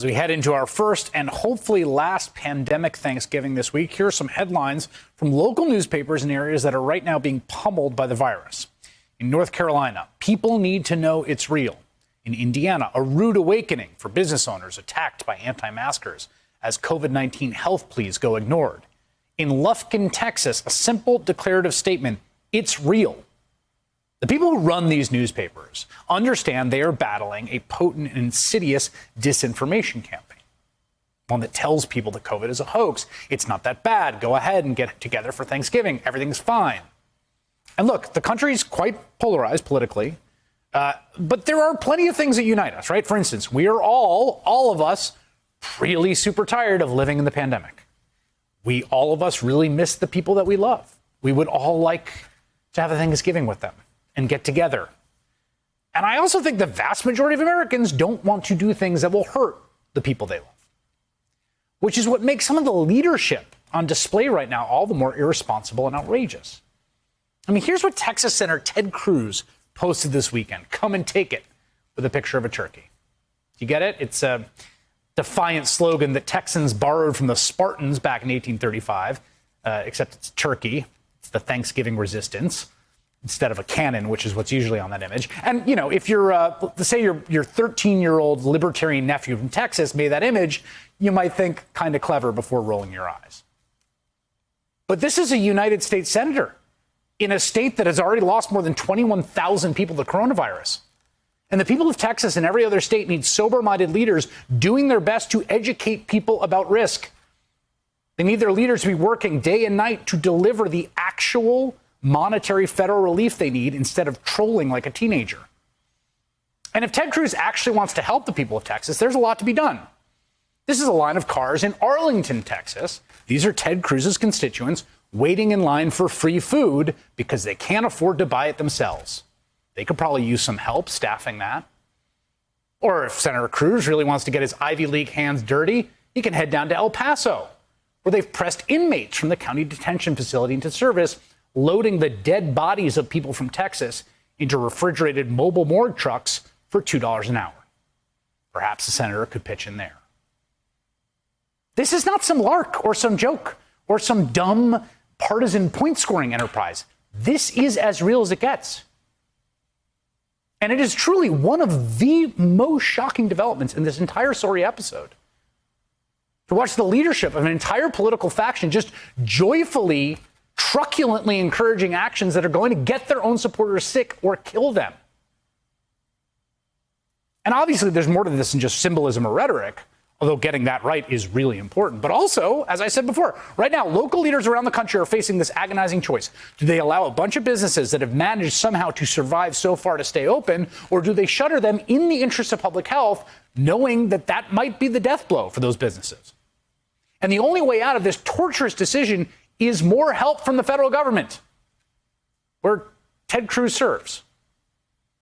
As we head into our first and hopefully last pandemic Thanksgiving this week, here are some headlines from local newspapers in areas that are right now being pummeled by the virus. In North Carolina, people need to know it's real. In Indiana, a rude awakening for business owners attacked by anti-maskers as COVID-19 health pleas go ignored. In Lufkin, Texas, a simple declarative statement, it's real. The people who run these newspapers understand they are battling a potent and insidious disinformation campaign, one that tells people that COVID is a hoax. It's not that bad. Go ahead and get together for Thanksgiving. Everything's fine. And look, the country's quite polarized politically, but there are plenty of things that unite us, right? For instance, we are all of us, really super tired of living in the pandemic. All of us really miss the people that we love. We would all like to have a Thanksgiving with them and get together. And I also think the vast majority of Americans don't want to do things that will hurt the people they love, which is what makes some of the leadership on display right now all the more irresponsible and outrageous. I mean, here's what Texas Senator Ted Cruz posted this weekend. Come and take it, with a picture of a turkey. You get it? It's a defiant slogan that Texans borrowed from the Spartans back in 1835, except it's turkey. It's the Thanksgiving resistance, instead of a cannon, which is what's usually on that image. And, you know, if you're, say your 13-year-old libertarian nephew from Texas made that image, you might think kind of clever before rolling your eyes. But this is a United States senator in a state that has already lost more than 21,000 people to coronavirus. And the people of Texas and every other state need sober-minded leaders doing their best to educate people about risk. They need their leaders to be working day and night to deliver the actual monetary federal relief they need instead of trolling like a teenager. And if Ted Cruz actually wants to help the people of Texas, there's a lot to be done. This is a line of cars in Arlington, Texas. These are Ted Cruz's constituents waiting in line for free food because they can't afford to buy it themselves. They could probably use some help staffing that. Or if Senator Cruz really wants to get his Ivy League hands dirty, he can head down to El Paso, where they've pressed inmates from the county detention facility into service, loading the dead bodies of people from Texas into refrigerated mobile morgue trucks for $2 an hour. Perhaps the senator could pitch in there. This is not some lark or some joke or some dumb partisan point-scoring enterprise. This is as real as it gets. And it is truly one of the most shocking developments in this entire sorry episode. To watch the leadership of an entire political faction just joyfully, truculently encouraging actions that are going to get their own supporters sick or kill them. And obviously there's more to this than just symbolism or rhetoric, although getting that right is really important. But also, as I said before, right now, local leaders around the country are facing this agonizing choice. Do they allow a bunch of businesses that have managed somehow to survive so far to stay open, or do they shutter them in the interest of public health, knowing that that might be the death blow for those businesses? And the only way out of this torturous decision is more help from the federal government, where Ted Cruz serves.